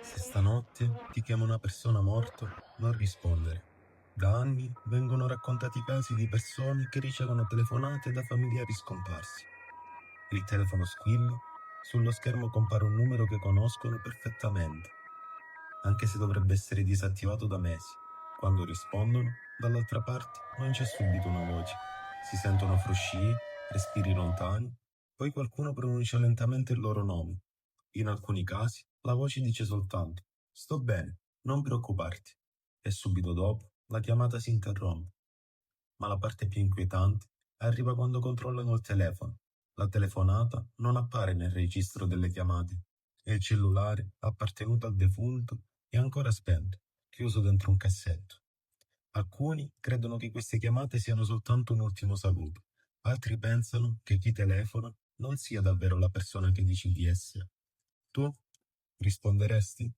Se stanotte ti chiama una persona morta, non rispondere. Da anni vengono raccontati casi di persone che ricevono telefonate da familiari scomparsi. Il telefono squilla, sullo schermo compare un numero che conoscono perfettamente, anche se dovrebbe essere disattivato da mesi. Quando rispondono, dall'altra parte non c'è subito una voce. Si sentono frusci, respiri lontani, poi qualcuno pronuncia lentamente il loro nome. In alcuni casi la voce dice soltanto «Sto bene, non preoccuparti» e subito dopo la chiamata si interrompe. Ma la parte più inquietante arriva quando controllano il telefono. La telefonata non appare nel registro delle chiamate e il cellulare appartenuto al defunto è ancora spento, chiuso dentro un cassetto. Alcuni credono che queste chiamate siano soltanto un ultimo saluto, altri pensano che chi telefona non sia davvero la persona che dici di essere. Tu risponderesti?